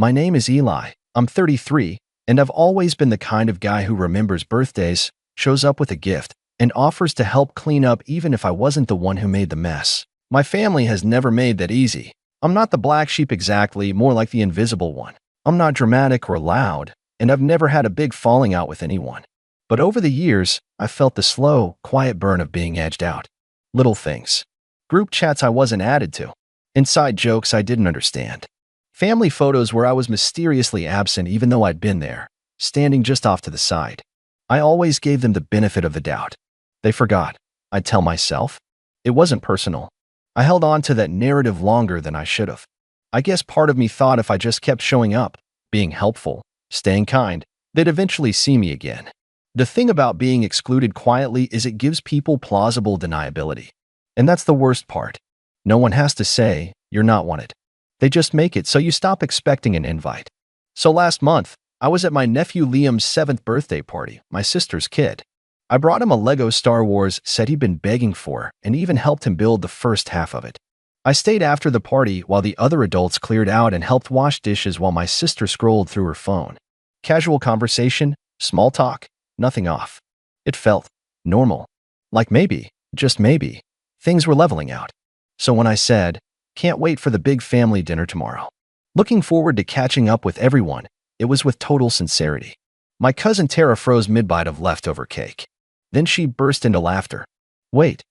My name is Eli. I'm 33, and I've always been the kind of guy who remembers birthdays, shows up with a gift, and offers to help clean up even if I wasn't the one who made the mess. My family has never made that easy. I'm not the black sheep exactly, more like the invisible one. I'm not dramatic or loud, and I've never had a big falling out with anyone. But over the years, I've felt the slow, quiet burn of being edged out. Little things. Group chats I wasn't added to. Inside jokes I didn't understand. Family photos where I was mysteriously absent even though I'd been there, standing just off to the side. I always gave them the benefit of the doubt. They forgot. I'd tell myself. It wasn't personal. I held on to that narrative longer than I should have. I guess part of me thought if I just kept showing up, being helpful, staying kind, they'd eventually see me again. The thing about being excluded quietly is it gives people plausible deniability. And that's the worst part. No one has to say, you're not wanted. They just make it so you stop expecting an invite. So last month, I was at my nephew Liam's 7th birthday party, my sister's kid. I brought him a Lego Star Wars set he'd been begging for and even helped him build the first half of it. I stayed after the party while the other adults cleared out and helped wash dishes while my sister scrolled through her phone. Casual conversation, small talk, nothing off. It felt normal. Like maybe, just maybe, things were leveling out. So when I said, can't wait for the big family dinner tomorrow, looking forward to catching up with everyone, it was with total sincerity. My cousin Tara froze mid-bite of leftover cake. Then she burst into laughter. Wait,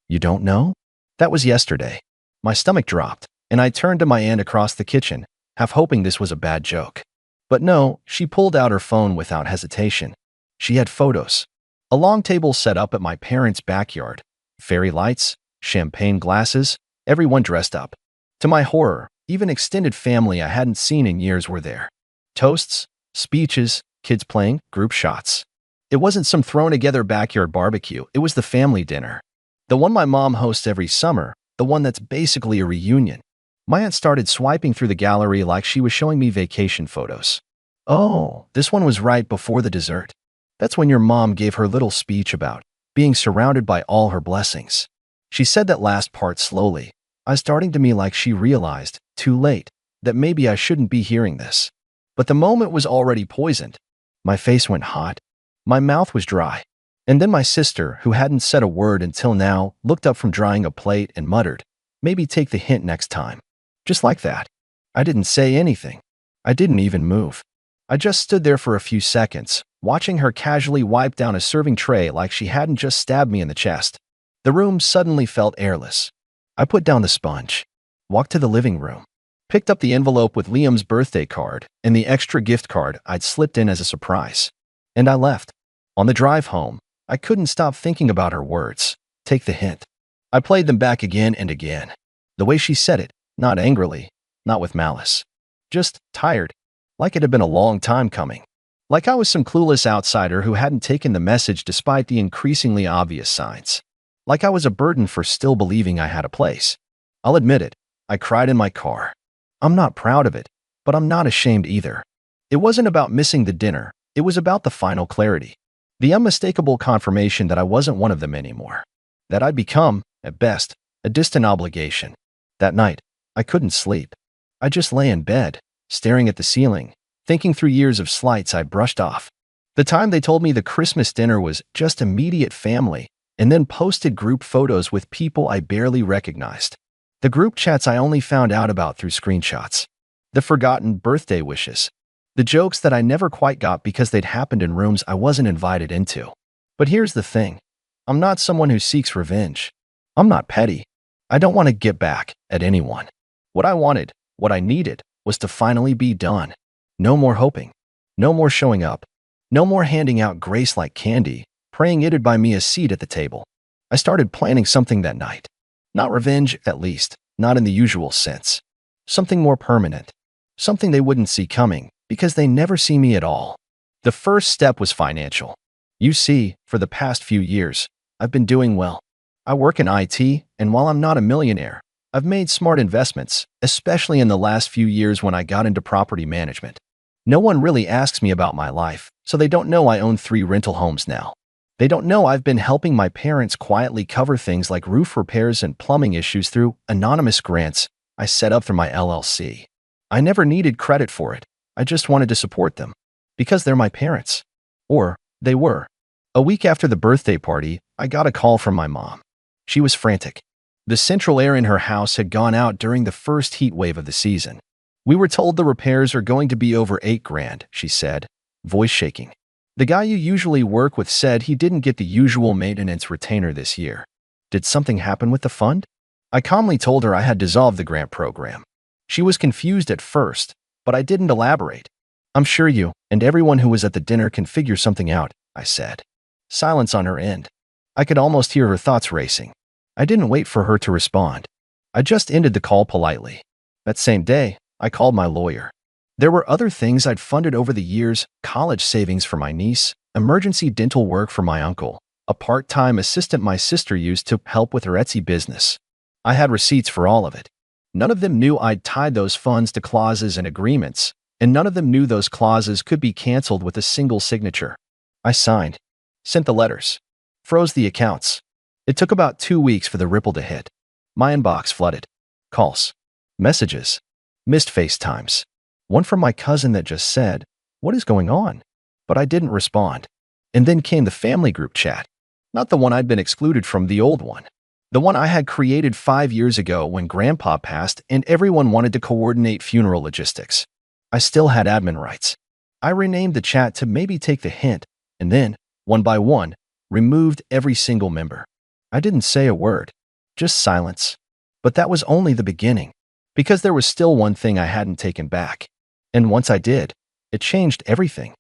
you don't know? That was yesterday. My stomach dropped, and I turned to my aunt across the kitchen, half hoping this was a bad joke. But no, she pulled out her phone without hesitation. She had photos. A long table set up at my parents' backyard. Fairy lights, champagne glasses, everyone dressed up. To my horror, even extended family I hadn't seen in years were there. Toasts, speeches, kids playing, group shots. It wasn't some thrown-together backyard barbecue, it was the family dinner. The one my mom hosts every summer, the one that's basically a reunion. My aunt started swiping through the gallery like she was showing me vacation photos. Oh, this one was right before the dessert. That's when your mom gave her little speech about being surrounded by all her blessings. She said that last part slowly, starting to me like she realized, too late, that maybe I shouldn't be hearing this. But the moment was already poisoned. My face went hot. My mouth was dry. And then my sister, who hadn't said a word until now, looked up from drying a plate and muttered, maybe take the hint next time. Just like that. I didn't say anything. I didn't even move. I just stood there for a few seconds, watching her casually wipe down a serving tray like she hadn't just stabbed me in the chest. The room suddenly felt airless. I put down the sponge, walked to the living room, picked up the envelope with Liam's birthday card and the extra gift card I'd slipped in as a surprise. And I left. On the drive home, I couldn't stop thinking about her words. Take the hint. I played them back again and again. The way she said it, not angrily, not with malice. Just tired, like it had been a long time coming. Like I was some clueless outsider who hadn't taken the message despite the increasingly obvious signs. Like I was a burden for still believing I had a place. I'll admit it, I cried in my car. I'm not proud of it, but I'm not ashamed either. It wasn't about missing the dinner, it was about the final clarity. The unmistakable confirmation that I wasn't one of them anymore. That I'd become, at best, a distant obligation. That night, I couldn't sleep. I just lay in bed, staring at the ceiling, thinking through years of slights I'd brushed off. The time they told me the Christmas dinner was just immediate family, and then posted group photos with people I barely recognized. The group chats I only found out about through screenshots. The forgotten birthday wishes. The jokes that I never quite got because they'd happened in rooms I wasn't invited into. But here's the thing. I'm not someone who seeks revenge. I'm not petty. I don't want to get back at anyone. What I wanted, what I needed, was to finally be done. No more hoping. No more showing up. No more handing out grace like candy, praying it'd buy me a seat at the table. I started planning something that night. Not revenge, at least, not in the usual sense. Something more permanent. Something they wouldn't see coming, because they never see me at all. The first step was financial. You see, for the past few years, I've been doing well. I work in IT, and while I'm not a millionaire, I've made smart investments, especially in the last few years when I got into property management. No one really asks me about my life, so they don't know I own 3 rental homes now. They don't know I've been helping my parents quietly cover things like roof repairs and plumbing issues through anonymous grants I set up through my LLC. I never needed credit for it. I just wanted to support them. Because they're my parents. Or, they were. A week after the birthday party, I got a call from my mom. She was frantic. The central air in her house had gone out during the first heat wave of the season. We were told the repairs are going to be over $8,000, she said, voice shaking. The guy you usually work with said he didn't get the usual maintenance retainer this year. Did something happen with the fund? I calmly told her I had dissolved the grant program. She was confused at first, but I didn't elaborate. I'm sure you and everyone who was at the dinner can figure something out, I said. Silence on her end. I could almost hear her thoughts racing. I didn't wait for her to respond. I just ended the call politely. That same day, I called my lawyer. There were other things I'd funded over the years: college savings for my niece, emergency dental work for my uncle, a part-time assistant my sister used to help with her Etsy business. I had receipts for all of it. None of them knew I'd tied those funds to clauses and agreements, and none of them knew those clauses could be canceled with a single signature. I signed, sent the letters, froze the accounts. It took about 2 weeks for the ripple to hit. My inbox flooded. Calls, messages, missed FaceTimes. One from my cousin that just said, "What is going on?" But I didn't respond. And then came the family group chat. Not the one I'd been excluded from, the old one. The one I had created 5 years ago when Grandpa passed and everyone wanted to coordinate funeral logistics. I still had admin rights. I renamed the chat to maybe take the hint, and then, one by one, removed every single member. I didn't say a word, just silence. But that was only the beginning, because there was still one thing I hadn't taken back. And once I did, it changed everything.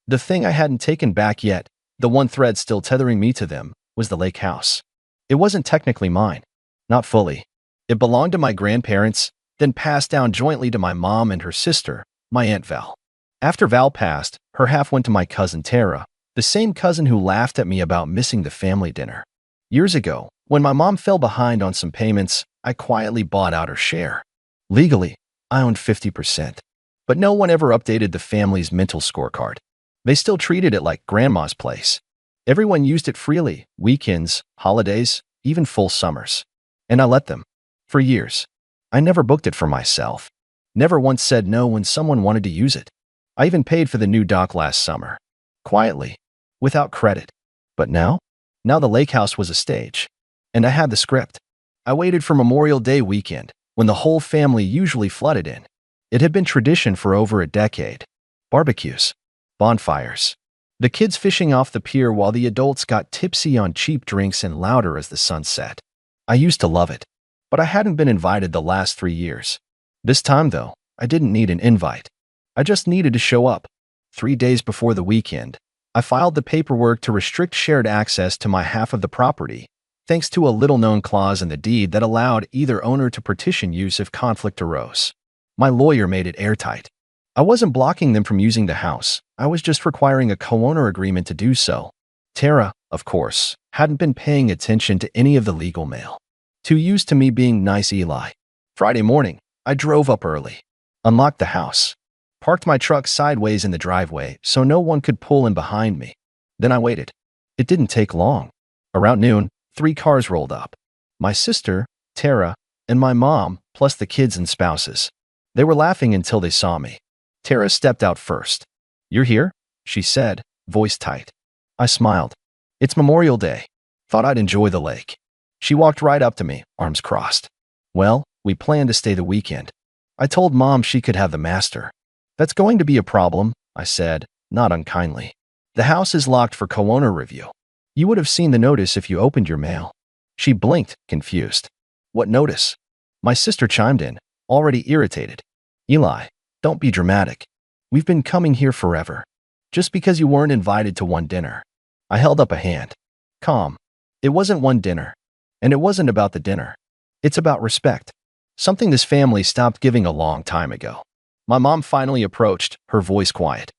The thing I hadn't taken back yet, the one thread still tethering me to them, was the lake house. It wasn't technically mine. Not fully. It belonged to my grandparents, then passed down jointly to my mom and her sister, my Aunt Val. After Val passed, her half went to my cousin Tara, the same cousin who laughed at me about missing the family dinner. Years ago, when my mom fell behind on some payments, I quietly bought out her share. Legally, I owned 50%. But no one ever updated the family's mental scorecard. They still treated it like grandma's place. Everyone used it freely, weekends, holidays, even full summers. And I let them. For years. I never booked it for myself. Never once said no when someone wanted to use it. I even paid for the new dock last summer. Quietly. Without credit. But now? Now the lake house was a stage. And I had the script. I waited for Memorial Day weekend, when the whole family usually flooded in. It had been tradition for over a decade. Barbecues. Bonfires. The kids fishing off the pier while the adults got tipsy on cheap drinks and louder as the sun set. I used to love it. But I hadn't been invited the last 3 years. This time, though, I didn't need an invite. I just needed to show up. 3 days before the weekend, I filed the paperwork to restrict shared access to my half of the property, thanks to a little-known clause in the deed that allowed either owner to petition use if conflict arose. My lawyer made it airtight. I wasn't blocking them from using the house. I was just requiring a co-owner agreement to do so. Tara, of course, hadn't been paying attention to any of the legal mail. Too used to me being nice Eli. Friday morning, I drove up early, unlocked the house, parked my truck sideways in the driveway so no one could pull in behind me. Then I waited. It didn't take long. Around noon, 3 cars rolled up. My sister, Tara, and my mom, plus the kids and spouses. They were laughing until they saw me. Tara stepped out first. "You're here?" she said, voice tight. I smiled. "It's Memorial Day. Thought I'd enjoy the lake." She walked right up to me, arms crossed. "Well, we plan to stay the weekend." I told Mom she could have the master. "That's going to be a problem," I said, not unkindly. "The house is locked for co-owner review. You would have seen the notice if you opened your mail." She blinked, confused. "What notice?" My sister chimed in, already irritated. "Eli, don't be dramatic. We've been coming here forever. Just because you weren't invited to one dinner." I held up a hand. Calm. It wasn't one dinner. And it wasn't about the dinner. It's about respect. Something this family stopped giving a long time ago. My mom finally approached, her voice quiet.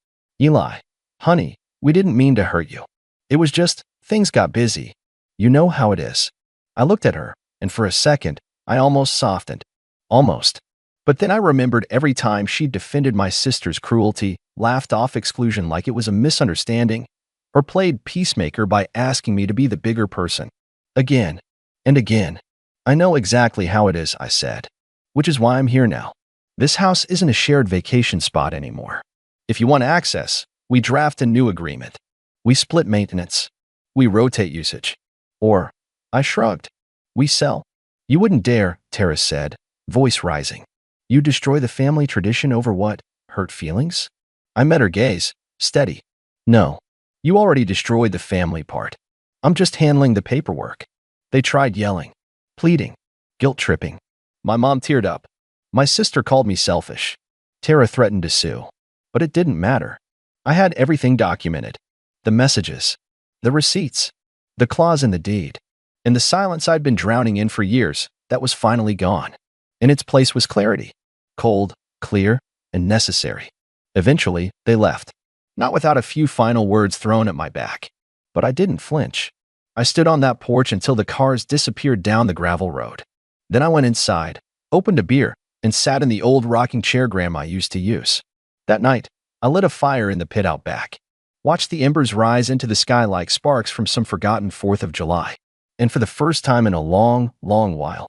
"Eli, honey, we didn't mean to hurt you. It was just, things got busy. You know how it is." I looked at her, and for a second, I almost softened. Almost. But then I remembered every time she'd defended my sister's cruelty, laughed off exclusion like it was a misunderstanding, or played peacemaker by asking me to be the bigger person. Again and again. "I know exactly how it is," I said. "Which is why I'm here now. This house isn't a shared vacation spot anymore. If you want access, we draft a new agreement. We split maintenance. We rotate usage. Or, I shrugged. We sell. You wouldn't dare, Tara said, voice rising. You destroy the family tradition over what? Hurt feelings? I met her gaze, steady. No. You already destroyed the family part. I'm just handling the paperwork. They tried yelling, pleading, guilt-tripping. My mom teared up. My sister called me selfish. Tara threatened to sue. But it didn't matter. I had everything documented. The messages, the receipts, the clause in the deed. In the silence I'd been drowning in for years, that was finally gone. In its place was clarity. Cold, clear, and necessary. Eventually, they left. Not without a few final words thrown at my back. But I didn't flinch. I stood on that porch until the cars disappeared down the gravel road. Then I went inside, opened a beer, and sat in the old rocking chair Grandma used to use. That night, I lit a fire in the pit out back. Watched the embers rise into the sky like sparks from some forgotten 4th of July. And for the first time in a long, long while,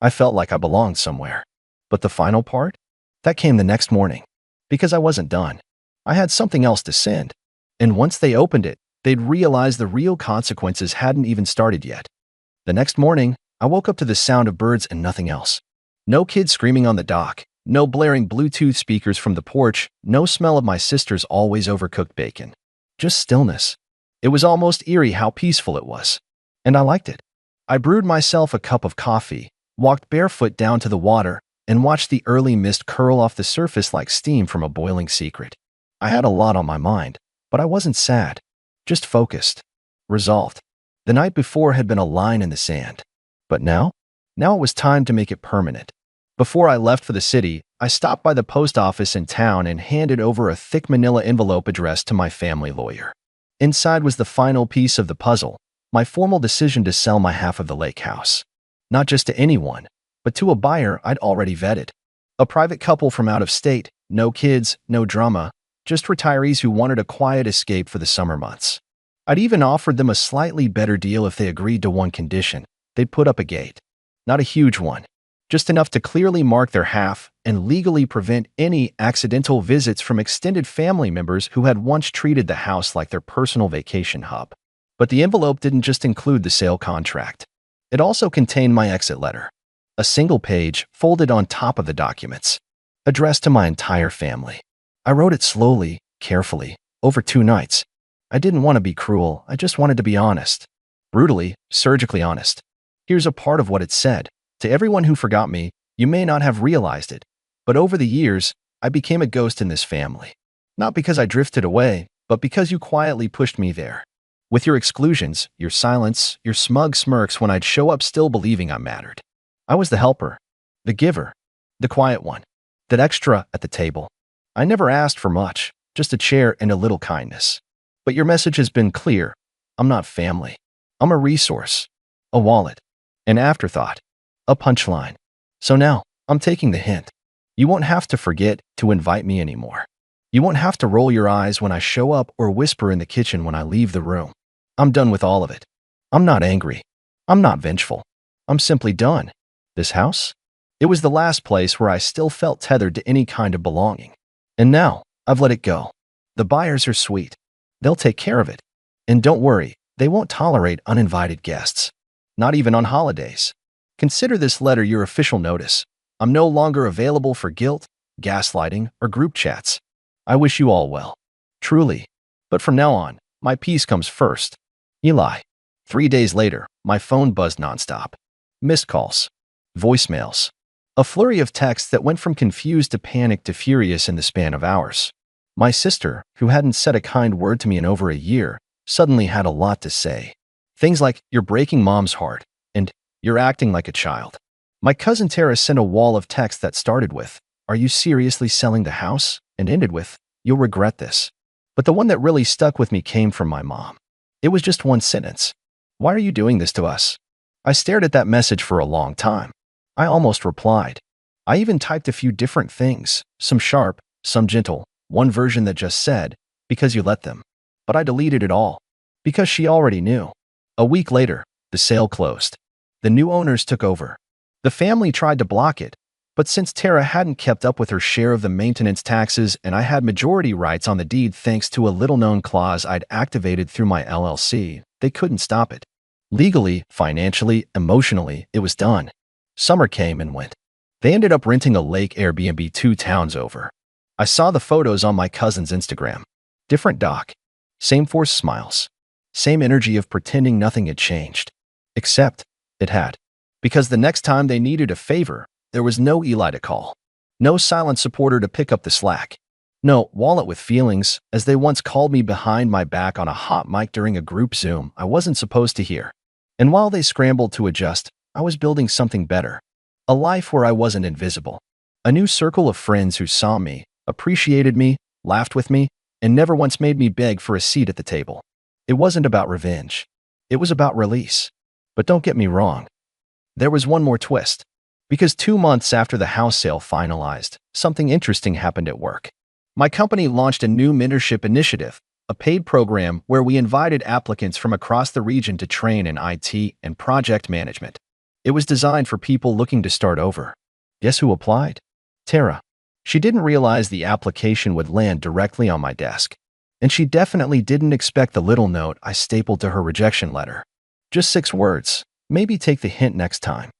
I felt like I belonged somewhere. But the final part? That came the next morning. Because I wasn't done. I had something else to send. And once they opened it, they'd realize the real consequences hadn't even started yet. The next morning, I woke up to the sound of birds and nothing else. No kids screaming on the dock, no blaring Bluetooth speakers from the porch, no smell of my sister's always overcooked bacon. Just stillness. It was almost eerie how peaceful it was. And I liked it. I brewed myself a cup of coffee, walked barefoot down to the water, and watched the early mist curl off the surface like steam from a boiling secret. I had a lot on my mind, but I wasn't sad. Just focused. Resolved. The night before had been a line in the sand. But now? Now it was time to make it permanent. Before I left for the city, I stopped by the post office in town and handed over a thick manila envelope addressed to my family lawyer. Inside was the final piece of the puzzle, my formal decision to sell my half of the lake house. Not just to anyone, but to a buyer I'd already vetted. A private couple from out of state, no kids, no drama, just retirees who wanted a quiet escape for the summer months. I'd even offered them a slightly better deal if they agreed to one condition. They'd put up a gate. Not a huge one, just enough to clearly mark their half and legally prevent any accidental visits from extended family members who had once treated the house like their personal vacation hub. But the envelope didn't just include the sale contract. It also contained my exit letter, a single page folded on top of the documents, addressed to my entire family. I wrote it slowly, carefully, over 2 nights. I didn't want to be cruel, I just wanted to be honest. Brutally, surgically honest. Here's a part of what it said. To everyone who forgot me, you may not have realized it, but over the years, I became a ghost in this family. Not because I drifted away, but because you quietly pushed me there. With your exclusions, your silence, your smug smirks when I'd show up still believing I mattered. I was the helper, the giver, the quiet one, that extra at the table. I never asked for much, just a chair and a little kindness. But your message has been clear. I'm not family. I'm a resource, a wallet, an afterthought, a punchline. So now, I'm taking the hint. You won't have to forget to invite me anymore. You won't have to roll your eyes when I show up or whisper in the kitchen when I leave the room. I'm done with all of it. I'm not angry. I'm not vengeful. I'm simply done. This house? It was the last place where I still felt tethered to any kind of belonging. And now, I've let it go. The buyers are sweet. They'll take care of it. And don't worry, they won't tolerate uninvited guests. Not even on holidays. Consider this letter your official notice. I'm no longer available for guilt, gaslighting, or group chats. I wish you all well. Truly. But from now on, my peace comes first. Eli. 3 days later, my phone buzzed nonstop. Missed calls. Voicemails. A flurry of texts that went from confused to panicked to furious in the span of hours. My sister, who hadn't said a kind word to me in over a year, suddenly had a lot to say. Things like, "You're breaking Mom's heart," and "You're acting like a child." My cousin Tara sent a wall of texts that started with, "Are you seriously selling the house?" and ended with, "You'll regret this." But the one that really stuck with me came from my mom. It was just one sentence. "Why are you doing this to us?" I stared at that message for a long time. I almost replied. I even typed a few different things, some sharp, some gentle, one version that just said, "Because you let them." But I deleted it all. Because she already knew. A week later, the sale closed. The new owners took over. The family tried to block it, But since Tara hadn't kept up with her share of the maintenance taxes and I had majority rights on the deed thanks to a little-known clause I'd activated through my LLC, they couldn't stop it. Legally, financially, emotionally, it was done. Summer came and went. They ended up renting a lake Airbnb 2 towns over. I saw the photos on my cousin's Instagram. Different doc. Same forced smiles. Same energy of pretending nothing had changed. Except, it had. Because the next time they needed a favor, there was no Eli to call. No silent supporter to pick up the slack. No wallet with feelings, as they once called me behind my back on a hot mic during a group Zoom I wasn't supposed to hear. And while they scrambled to adjust, I was building something better. A life where I wasn't invisible. A new circle of friends who saw me, appreciated me, laughed with me, and never once made me beg for a seat at the table. It wasn't about revenge. It was about release. But don't get me wrong. There was one more twist. Because 2 months after the house sale finalized, something interesting happened at work. My company launched a new mentorship initiative, a paid program where we invited applicants from across the region to train in IT and project management. It was designed for people looking to start over. Guess who applied? Tara. She didn't realize the application would land directly on my desk. And she definitely didn't expect the little note I stapled to her rejection letter. Just 6 words. Maybe take the hint next time.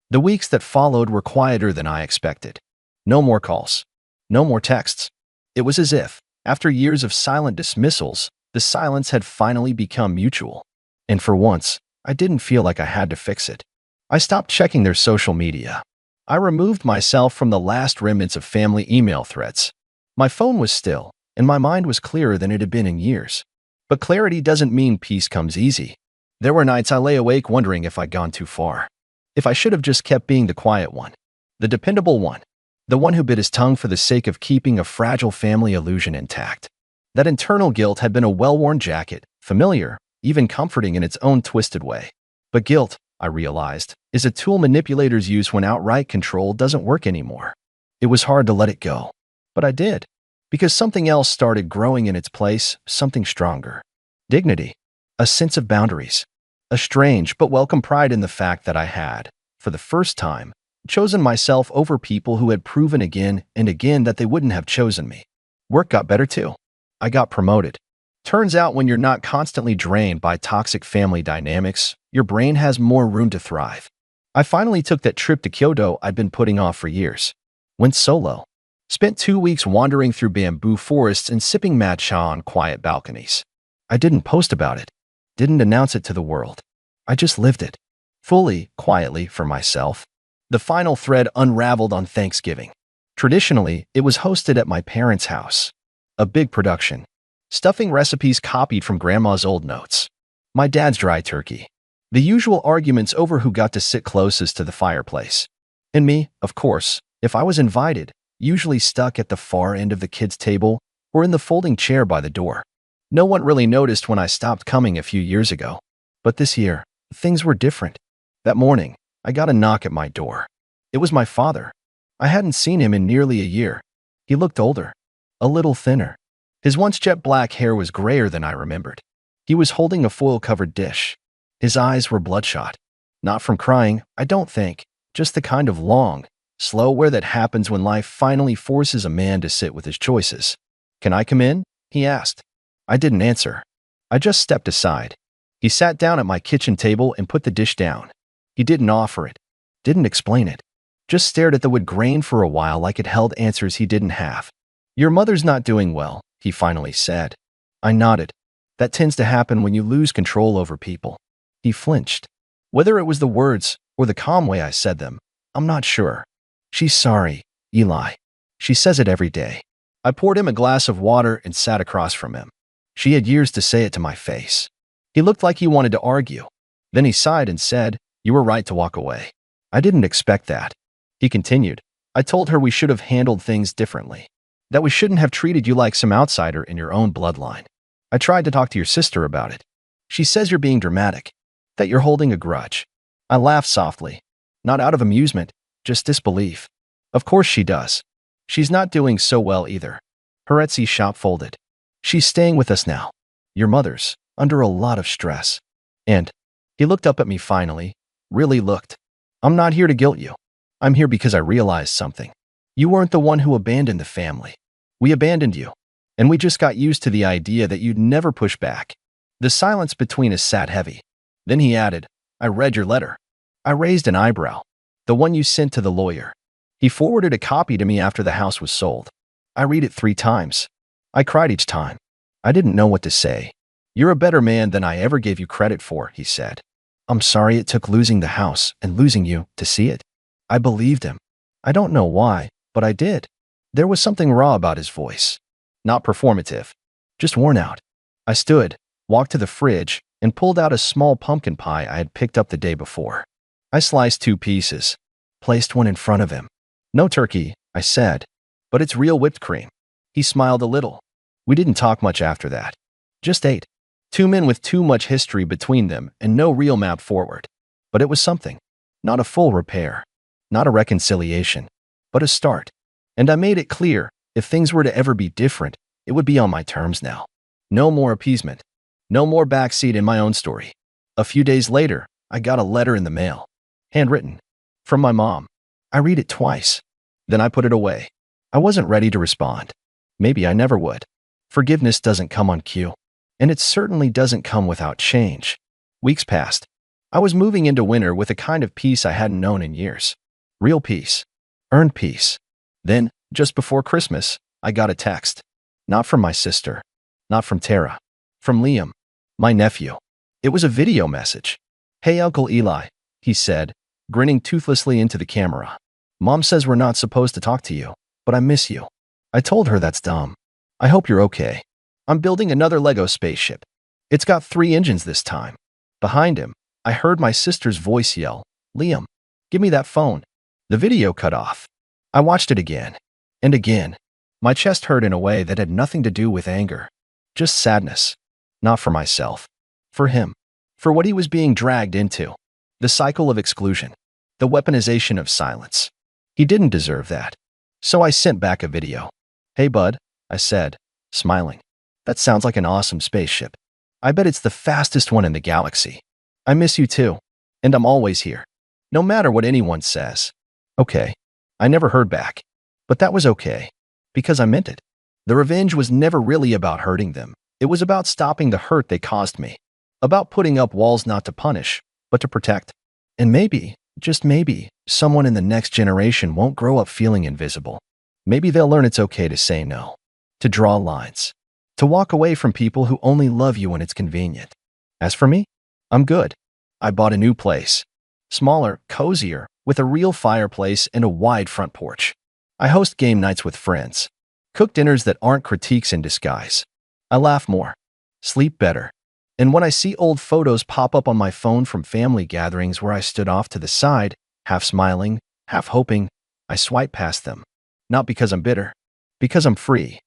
The weeks that followed were quieter than I expected. No more calls. No more texts. It was as if, after years of silent dismissals, the silence had finally become mutual. And for once, I didn't feel like I had to fix it. I stopped checking their social media. I removed myself from the last remnants of family email threads. My phone was still, and my mind was clearer than it had been in years. But clarity doesn't mean peace comes easy. There were nights I lay awake wondering if I'd gone too far. If I should have just kept being the quiet one. The dependable one. The one who bit his tongue for the sake of keeping a fragile family illusion intact. That internal guilt had been a well-worn jacket, familiar, even comforting in its own twisted way. But guilt, I realized, is a tool manipulators use when outright control doesn't work anymore. It was hard to let it go. But I did. Because something else started growing in its place, something stronger. Dignity. A sense of boundaries. A strange but welcome pride in the fact that I had, for the first time, chosen myself over people who had proven again and again that they wouldn't have chosen me. Work got better too. I got promoted. Turns out when you're not constantly drained by toxic family dynamics, your brain has more room to thrive. I finally took that trip to Kyoto I'd been putting off for years. Went solo. Spent 2 weeks wandering through bamboo forests and sipping matcha on quiet balconies. I didn't post about it. Didn't announce it to the world. I just lived it. Fully, quietly, for myself. The final thread unraveled on Thanksgiving. Traditionally, it was hosted at my parents' house. A big production. Stuffing recipes copied from Grandma's old notes. My dad's dry turkey. The usual arguments over who got to sit closest to the fireplace. And me, of course, if I was invited, usually stuck at the far end of the kids' table or in the folding chair by the door. No one really noticed when I stopped coming a few years ago. But this year, things were different. That morning, I got a knock at my door. It was my father. I hadn't seen him in nearly a year. He looked older. A little thinner. His once jet black hair was grayer than I remembered. He was holding a foil-covered dish. His eyes were bloodshot. Not from crying, I don't think. Just the kind of long, slow wear that happens when life finally forces a man to sit with his choices. "Can I come in?" he asked. I didn't answer. I just stepped aside. He sat down at my kitchen table and put the dish down. He didn't offer it. Didn't explain it. Just stared at the wood grain for a while like it held answers he didn't have. "Your mother's not doing well," he finally said. I nodded. That tends to happen when you lose control over people. He flinched. Whether it was the words or the calm way I said them, I'm not sure. "She's sorry, Eli. She says it every day." I poured him a glass of water and sat across from him. She had years to say it to my face. He looked like he wanted to argue. Then he sighed and said, "You were right to walk away." I didn't expect that. He continued, "I told her we should have handled things differently. That we shouldn't have treated you like some outsider in your own bloodline. I tried to talk to your sister about it. She says you're being dramatic, that you're holding a grudge." I laughed softly. Not out of amusement, just disbelief. Of course she does. She's not doing so well either. Her Etsy shop folded. She's staying with us now. Your mother's under a lot of stress. And he looked up at me finally, really looked. "I'm not here to guilt you. I'm here because I realized something. You weren't the one who abandoned the family. We abandoned you. And we just got used to the idea that you'd never push back. The silence between us sat heavy. Then he added, I read your letter. I raised an eyebrow. The one you sent to the lawyer. He forwarded a copy to me after the house was sold. I read it 3 times. I cried each time. I didn't know what to say. You're a better man than I ever gave you credit for, he said. I'm sorry it took losing the house and losing you to see it. I believed him. I don't know why, but I did. There was something raw about his voice. Not performative. Just worn out. I stood, walked to the fridge, and pulled out a small pumpkin pie I had picked up the day before. I sliced 2 pieces, placed one in front of him. No turkey, I said, but it's real whipped cream. He smiled a little. We didn't talk much after that. Just ate. 2 men with too much history between them and no real map forward. But it was something. Not a full repair. Not a reconciliation. But a start. And I made it clear, if things were to ever be different, it would be on my terms now. No more appeasement. No more backseat in my own story. A few days later, I got a letter in the mail. Handwritten. From my mom. I read it twice. Then I put it away. I wasn't ready to respond. Maybe I never would. Forgiveness doesn't come on cue. And it certainly doesn't come without change. Weeks passed. I was moving into winter with a kind of peace I hadn't known in years. Real peace. Earned peace. Then, just before Christmas, I got a text. Not from my sister. Not from Tara. From Liam, my nephew. It was a video message. Hey, Uncle Eli, he said, grinning toothlessly into the camera. Mom says we're not supposed to talk to you, but I miss you. I told her that's dumb. I hope you're okay. I'm building another Lego spaceship. It's got 3 engines this time. Behind him, I heard my sister's voice yell, Liam, give me that phone. The video cut off. I watched it again. And again. My chest hurt in a way that had nothing to do with anger. Just sadness. Not for myself. For him. For what he was being dragged into. The cycle of exclusion. The weaponization of silence. He didn't deserve that. So I sent back a video. Hey bud, I said, smiling. That sounds like an awesome spaceship. I bet it's the fastest one in the galaxy. I miss you too. And I'm always here. No matter what anyone says. Okay. I never heard back. But that was okay. Because I meant it. The revenge was never really about hurting them. It was about stopping the hurt they caused me. About putting up walls not to punish, but to protect. And maybe, just maybe, someone in the next generation won't grow up feeling invisible. Maybe they'll learn it's okay to say no. To draw lines. To walk away from people who only love you when it's convenient. As for me, I'm good. I bought a new place. Smaller, cozier, with a real fireplace and a wide front porch. I host game nights with friends. Cook dinners that aren't critiques in disguise. I laugh more. Sleep better. And when I see old photos pop up on my phone from family gatherings where I stood off to the side, half smiling, half hoping, I swipe past them. Not because I'm bitter. Because I'm free.